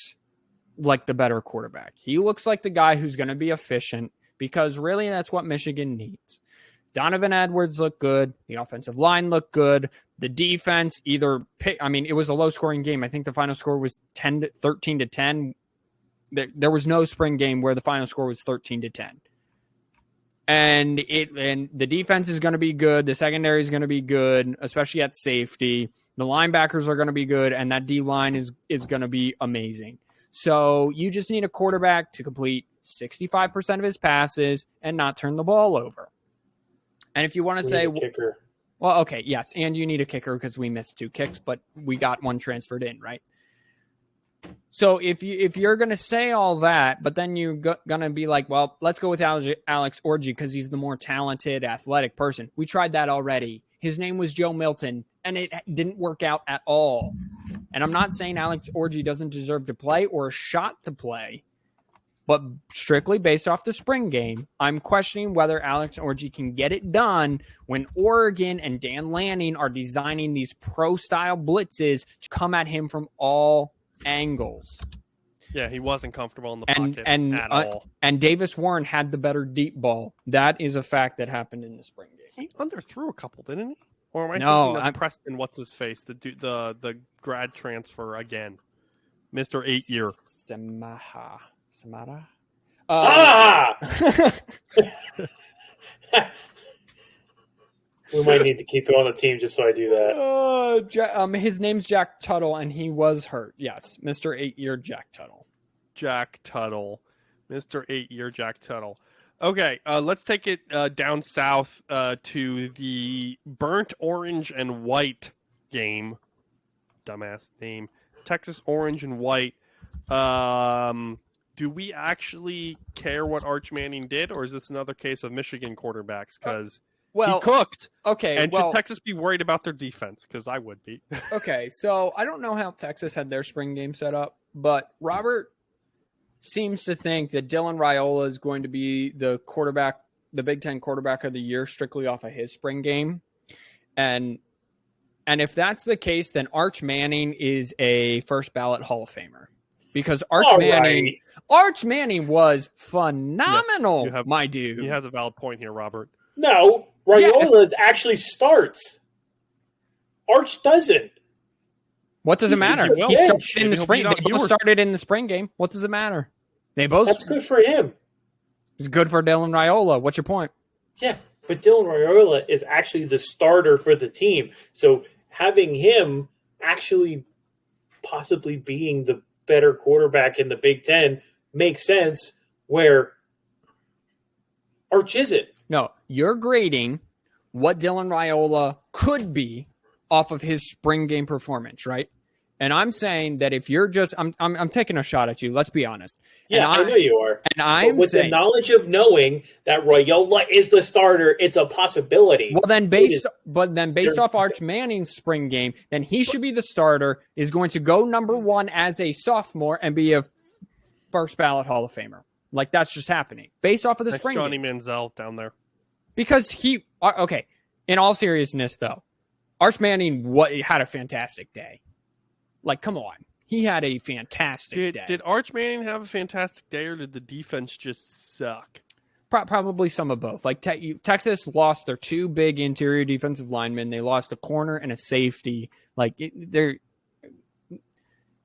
like the better quarterback. He looks like the guy who's going to be efficient, because really that's what Michigan needs. Donovan Edwards looked good. The offensive line looked good. The defense it was a low-scoring game. I think the final score was 13-10. There was no spring game where the final score was 13-10. And the defense is going to be good. The secondary is going to be good, especially at safety. The linebackers are going to be good, and that D-line is going to be amazing. So you just need a quarterback to complete 65% of his passes and not turn the ball over. And if you want to say, kicker. Well, okay, yes, and you need a kicker because we missed 2 kicks, but we got 1 transferred in, right? So if you're going to say all that, but then you're going to be like, well, let's go with Alex Orji because he's the more talented, athletic person. We tried that already. His name was Joe Milton, and it didn't work out at all. And I'm not saying Alex Orji doesn't deserve to play or a shot to play, but strictly based off the spring game, I'm questioning whether Alex Orji can get it done when Oregon and Dan Lanning are designing these pro-style blitzes to come at him from all angles. Yeah, he wasn't comfortable in the pocket at all. And Davis Warren had the better deep ball. That is a fact that happened in the spring game. He underthrew a couple, didn't he? Or am I No, thinking of Preston, what's his face, the grad transfer again, Mr. 8-year. Samara. We might need to keep it on the team just so I do that. His name's Jack Tuttle, and he was hurt. Yes, Mr. 8-year Jack Tuttle. Mr. 8-year Jack Tuttle. Okay, let's take it down south to the burnt orange and white game. Dumbass name. Texas orange and white. Do we actually care what Arch Manning did, or is this another case of Michigan quarterbacks? Because he cooked. Okay. And should Texas be worried about their defense? Because I would be. Okay, so I don't know how Texas had their spring game set up, but Robert seems to think that Dylan Raiola is going to be the Big Ten quarterback of the year strictly off of his spring game. And if that's the case, then Arch Manning is a first ballot Hall of Famer. Because Arch Manning was phenomenal, my dude. He has a valid point here, Robert. No, Raiola actually starts. Arch doesn't. What does it matter? He started in the spring. They both started in the spring game. What does it matter? That's good for him. It's good for Dylan Raiola. What's your point? Yeah, but Dylan Raiola is actually the starter for the team. So having him actually possibly being the better quarterback in the Big Ten makes sense, where Arch isn't. No, you're grading what Dylan Raiola could be off of his spring game performance, right? And I'm saying that if you're just, I'm taking a shot at you. Let's be honest. Yeah, I know you are. And I'm with saying, the knowledge of knowing that Raiola is the starter, it's a possibility. Well, then based off Arch Manning's spring game, then he should be the starter. Is going to go number 1 as a sophomore and be a first ballot Hall of Famer. Like that's just happening based off of the spring Johnny game. Manziel down there. Because okay. In all seriousness, though, Arch Manning had a fantastic day. Like, come on. He had a fantastic day. Did Arch Manning have a fantastic day, or did the defense just suck? Probably some of both. Like, Texas lost their 2 big interior defensive linemen. They lost a corner and a safety. Like, they're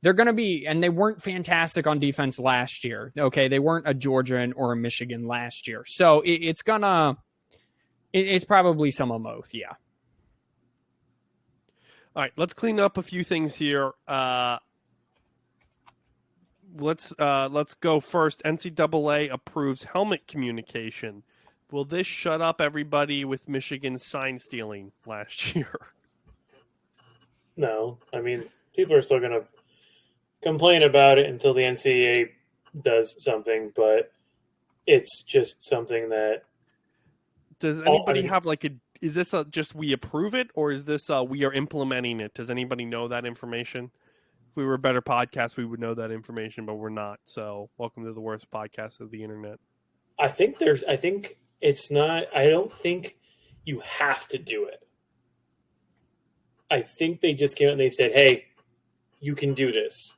going to be – and they weren't fantastic on defense last year. Okay, they weren't a Georgia or a Michigan last year. So, it's going to – it's probably some of both, yeah. All right, let's clean up a few things here. Let's go first. NCAA approves helmet communication. Will this shut up everybody with Michigan's sign stealing last year? No. I mean, people are still going to complain about it until the NCAA does something, but it's just something that... Does anybody have like a... Is this just we approve it, or is this we are implementing it? Does anybody know that information? If we were a better podcast, we would know that information, but we're not. So welcome to the worst podcast of the internet. I think it's not. I don't think you have to do it. I think they just came out and they said, "Hey, you can do this."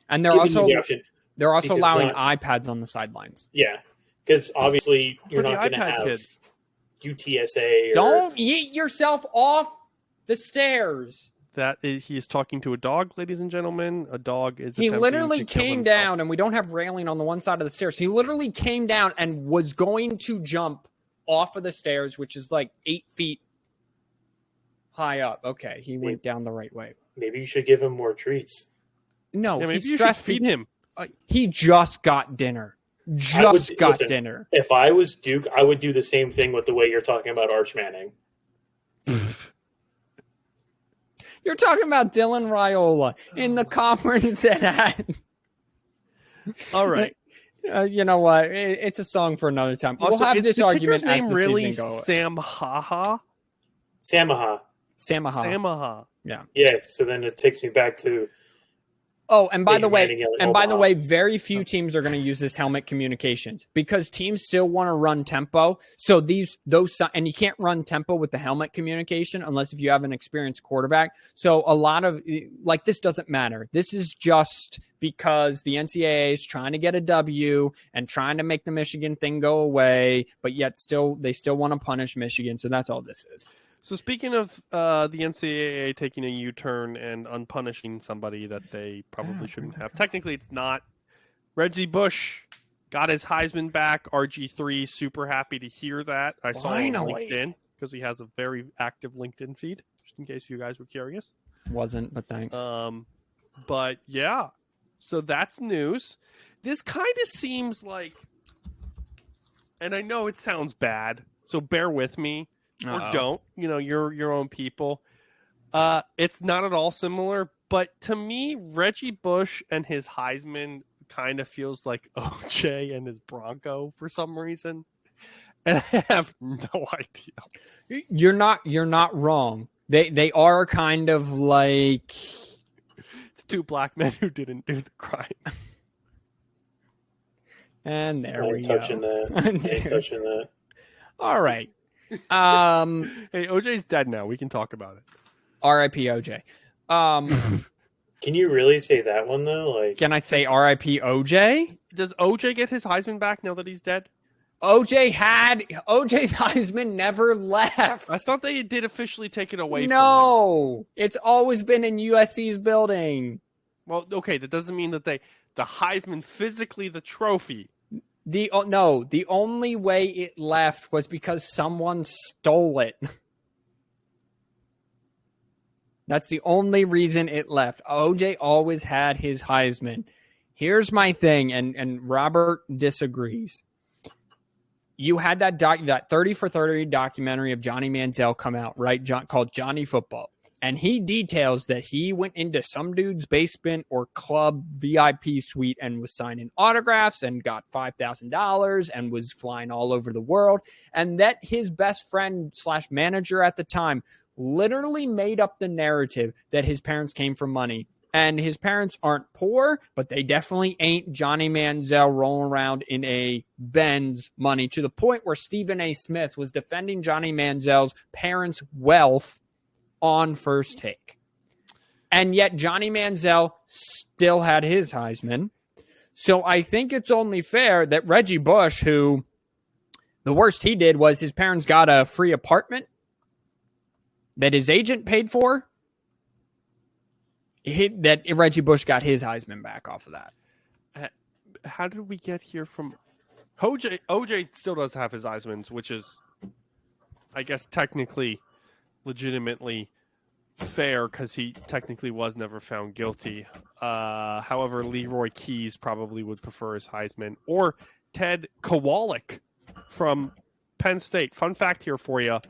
And they're also allowing iPads on the sidelines. Yeah, because obviously you're not going to have kids. UTSA. Don't yeet yourself off the stairs. He is talking to a dog, ladies and gentlemen. A dog is. He literally came down, and we don't have railing on the one side of the stairs. He literally came down and was going to jump off of the stairs, which is like 8 feet high up. Okay, he went down the right way. Maybe you should give him more treats. No, maybe you should feed him. He just got dinner. Dinner. If I was Duke, I would do the same thing with the way you're talking about Arch Manning. You're talking about Dylan Raiola in the conference that has. All right. You know what? It's a song for another time. Also, we'll have this argument as name the really season goes. Samaha. Yeah. Yeah. So then it takes me back to. Oh, and by the way, very few teams are going to use this helmet communications because teams still want to run tempo. So and you can't run tempo with the helmet communication unless if you have an experienced quarterback. So a lot of this doesn't matter. This is just because the NCAA is trying to get a W and trying to make the Michigan thing go away, but yet they still want to punish Michigan. So that's all this is. So speaking of the NCAA taking a U-turn and unpunishing somebody that they probably shouldn't have, technically it's not. Reggie Bush got his Heisman back. RG3, super happy to hear that. I saw him on LinkedIn because he has a very active LinkedIn feed, just in case you guys were curious. Wasn't, but thanks. But yeah, so that's news. This kind of seems like, and I know it sounds bad, so bear with me. Or don't, you're your own people. It's not at all similar, but to me, Reggie Bush and his Heisman kind of feels like OJ and his Bronco for some reason, and I have no idea. You're not wrong. They are kind of like it's two black men who didn't do the crime. And there we go. Touching that. All right. Hey, OJ's dead now. We can talk about it. R.I.P. OJ. Can you really say that one though? Can I say R.I.P. OJ? Does OJ get his Heisman back now that he's dead? OJ's Heisman never left. I thought they did officially take it away. No, it's always been in USC's building. Well, okay, that doesn't mean that the Heisman physically the trophy. The only way it left was because someone stole it. That's the only reason it left. OJ always had his Heisman. Here's my thing, and Robert disagrees. You had that 30 for 30 documentary of Johnny Manziel come out, right? Called Johnny Football. And he details that he went into some dude's basement or club VIP suite and was signing autographs and got $5,000 and was flying all over the world. And that his best friend / manager at the time literally made up the narrative that his parents came from money. And his parents aren't poor, but they definitely ain't Johnny Manziel rolling around in a Benz money, to the point where Stephen A. Smith was defending Johnny Manziel's parents' wealth on First Take. And yet Johnny Manziel still had his Heisman. So I think it's only fair that Reggie Bush, who the worst he did was his parents got a free apartment that his agent paid for, that Reggie Bush got his Heisman back off of that. How did we get here from OJ? OJ still does have his Heismans, which is, I guess, technically legitimately fair because he technically was never found guilty. However, Leroy Keys probably would prefer his Heisman, or Ted Kowalik from Penn State. Fun fact here for you.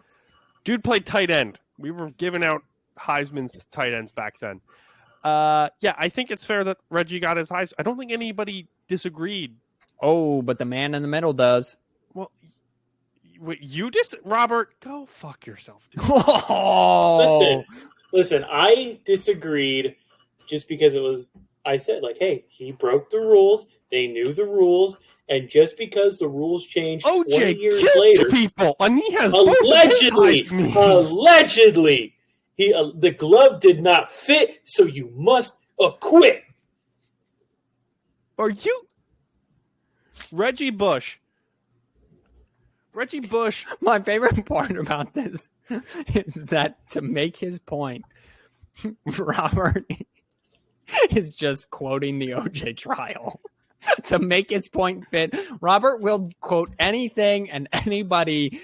Dude played tight end. We were giving out Heisman's to tight ends back then. Yeah, I think it's fair that Reggie got his Heisman. I don't think anybody disagreed. Oh, but the man in the middle does. Well, Robert, go fuck yourself, dude. Oh. Listen, I disagreed just because it was, I said, like, hey, he broke the rules. They knew the rules. And just because the rules changed 20 years later, people, and he has allegedly, the glove did not fit, so you must acquit. Are you Reggie Bush? My favorite part about this is that to make his point, Robert is just quoting the OJ trial. To make his point fit, Robert will quote anything and anybody,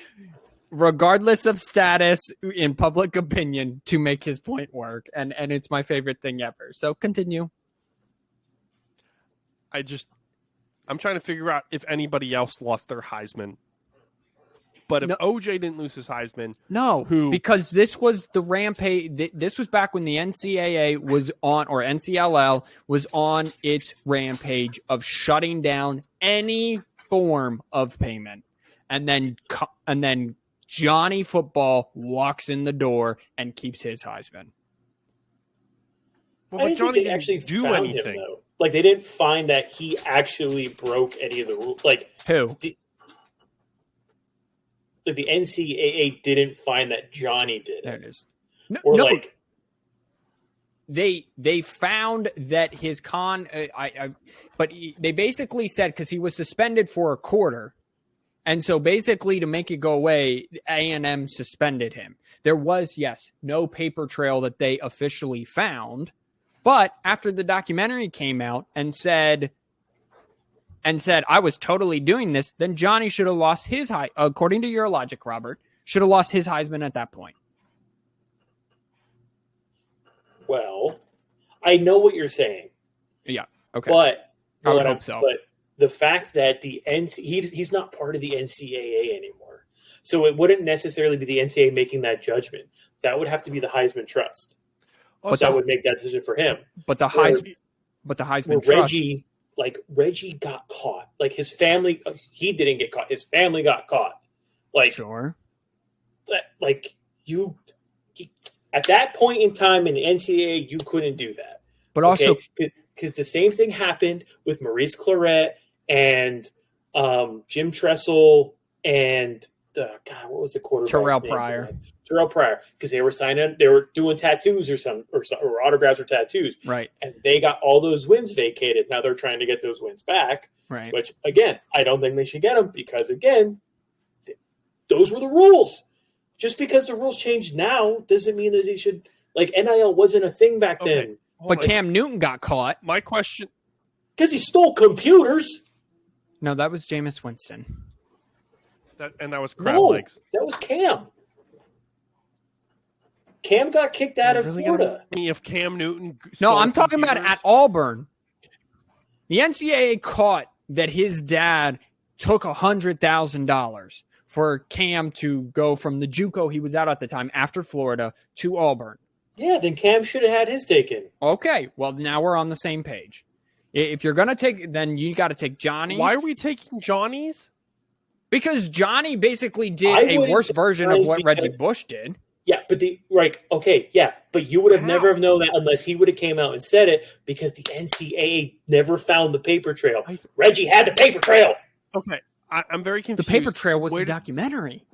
regardless of status in public opinion, to make his point work. And it's my favorite thing ever. So continue. I'm trying to figure out if anybody else lost their Heisman. But if OJ didn't lose his Heisman, because this was the rampage. This was back when the NCAA was on, or NCLL was on its rampage of shutting down any form of payment, and then Johnny Football walks in the door and keeps his Heisman. Well, but Johnny didn't actually do anything. Him, like they didn't find that he actually broke any of the rules. Like who? The NCAA didn't find that Johnny did. There it is. They found that his but they basically said because he was suspended for a quarter, and so basically to make it go away, A&M suspended him. There was no paper trail that they officially found, but after the documentary came out and said I was totally doing this, then Johnny should have lost his according to your logic, Robert, should have lost his Heisman at that point. Well, I know what you're saying. Yeah. Okay. But I would hope so. But the fact that he's not part of the NCAA anymore. So it wouldn't necessarily be the NCAA making that judgment. That would have to be the Heisman Trust. That would make that decision for him. But the Heisman Trust. Reggie got caught. Like his family, he didn't get caught. His family got caught. Like sure. At that point in time in the NCAA, you couldn't do that. But also, because the same thing happened with Maurice Claret and Jim Tressel and what was the quarterback? Terrell Pryor, because they were doing tattoos or autographs or tattoos, right? And they got all those wins vacated. Now they're trying to get those wins back, right? Which again, I don't think they should get them because again, those were the rules. Just because the rules changed now doesn't mean that they should. Like NIL wasn't a thing back then. But Cam Newton got caught. My question, because he stole computers. No, that was Jameis Winston. That was crab legs. That was Cam. Cam got kicked out of Florida. If Cam Newton. No, I'm talking about at Auburn. The NCAA caught that his dad took $100,000 for Cam to go from the JUCO he was out at the time after Florida to Auburn. Yeah, then Cam should have had his taken. Okay, well now we're on the same page. If you're gonna then you got to take Johnny. Why are we taking Johnny's? Because Johnny basically did a worse version of what Reggie Bush did. Yeah, but but you would have never known that unless he would have came out and said it because the NCAA never found the paper trail. Reggie had the paper trail. Okay, I'm very confused. The paper trail was the documentary.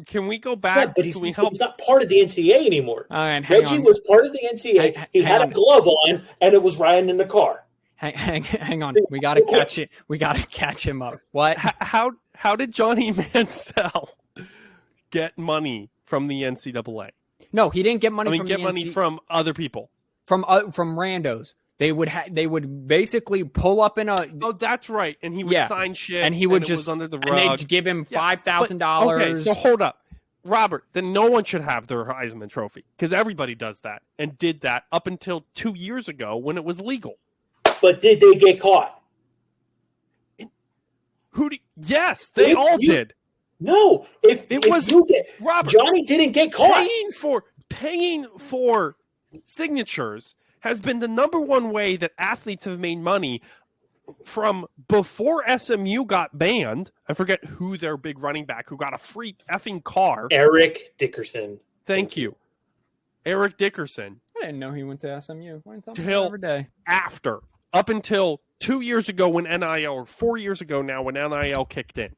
Can we go back? Yeah, but he's not part of the NCAA anymore. Right, Reggie was part of the NCAA. He had a glove on, and it was Ryan in the car. Hang on. We got to catch it. We got to catch him up. What? How did Johnny Mansell get money from the NCAA? No, he didn't get money. Money from other people. From randos. They would basically pull up in a. Oh, that's right. And he would sign shit, and he would just under the rug. And they'd give him $5,000. Okay, so hold up, Robert. Then no one should have their Heisman Trophy because everybody does that and did that up until 2 years ago when it was legal. But did they get caught? Yes, they all did. No, Robert, Johnny didn't get caught. Paying for signatures has been the number one way that athletes have made money from before SMU got banned. I forget who their big running back who got a free effing car. Eric Dickerson. Thank you. Eric Dickerson. didn't know he went to SMU. Went to Till every day. After, up until 2 years ago when NIL, or 4 years ago now when NIL kicked in.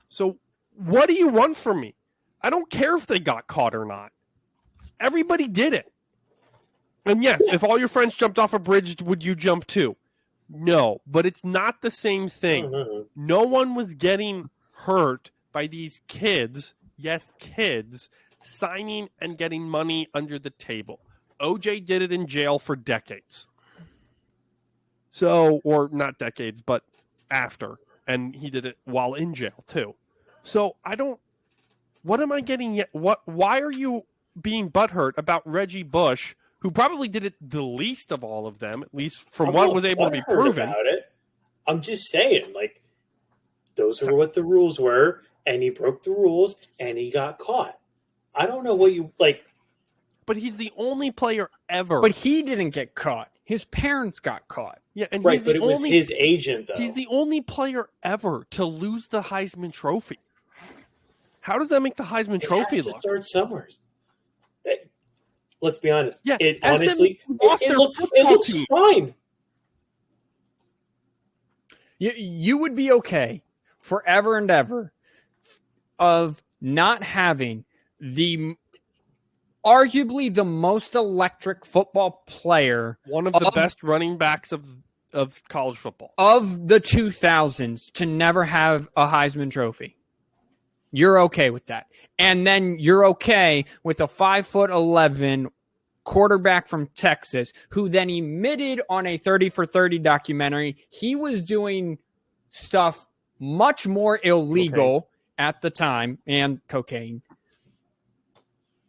So what do you want from me? I don't care if they got caught or not. Everybody did it. And yes, if all your friends jumped off a bridge, would you jump too? No, but it's not the same thing. No one was getting hurt by these kids, yes, kids, signing and getting money under the table. OJ did it in jail for decades. So, or not decades, but after. And he did it while in jail too. So what am I getting yet? Why are you being butthurt about Reggie Bush, who probably did it the least of all of them, at least from what was able to be proven? About it. I'm just saying, like, those are what the rules were, and he broke the rules, and he got caught. I don't know what you, like. But he's the only player ever. But he didn't get caught. His parents got caught. Yeah, and right, but it was his agent, though. He's the only player ever to lose the Heisman Trophy. How does that make the Heisman Trophy look? Start somewhere. Let's be honest. Yeah, it honestly, it looks fine. You would be okay forever and ever of not having arguably the most electric football player, one of the best running backs of college football of the 2000s, to never have a Heisman Trophy. You're okay with that. And then you're okay with a 5'11" quarterback from Texas who then admitted on a 30 for 30 documentary he was doing stuff much more illegal at the time, and cocaine,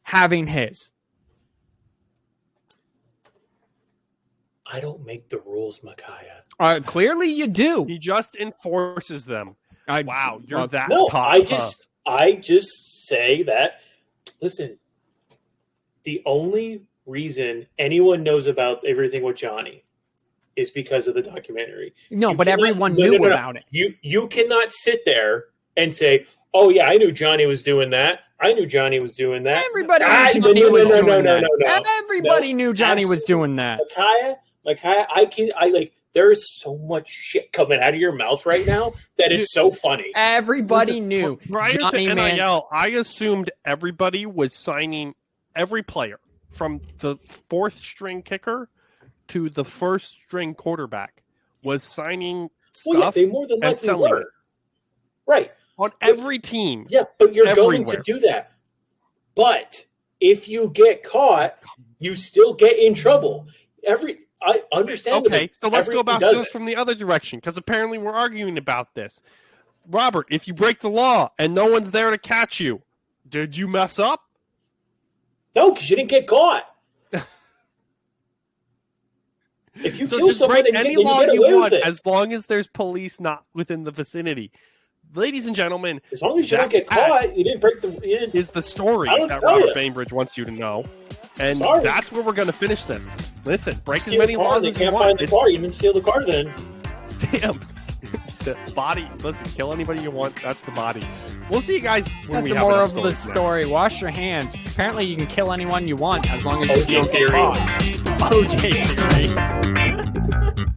having his. I don't make the rules, Micaiah. Clearly you do. He just enforces them. Wow, you're that no, tough. I just say that, listen, the only reason anyone knows about everything with Johnny is because of the documentary. No, but everyone knew about it. You cannot sit there and say, oh, yeah, I knew Johnny was doing that. I knew Johnny was doing that. Everybody knew Johnny was doing that. Everybody knew Johnny was doing that. Micaiah, there's so much shit coming out of your mouth right now that is so funny. Everybody knew. Prior to NIL, I assumed everybody was signing, every player from the fourth string kicker to the first string quarterback was signing stuff they more than and likely selling were. it. Right. On every team. Yeah, but you're everywhere. going to do that. But if you get caught, you still get in trouble. I understand. Okay, so let's go about this from the other direction, because apparently we're arguing about this. Robert, if you break the law and no one's there to catch you, did you mess up? No, because you didn't get caught. If you kill someone, break any law you want, as long as there's police not within the vicinity. Ladies and gentlemen, as long as you don't get caught, you didn't break the. Is the story that Robert Bainbridge wants you to know, and that's where we're going to finish this. Listen, break as many laws as you want. Find the car. You didn't steal the car, then. Stamped. The body. Listen, kill anybody you want. That's the body. We'll see you guys when That's we the have moral of the next. story. Wash your hands. Apparently, you can kill anyone you want as long as you don't get caught. OJ theory.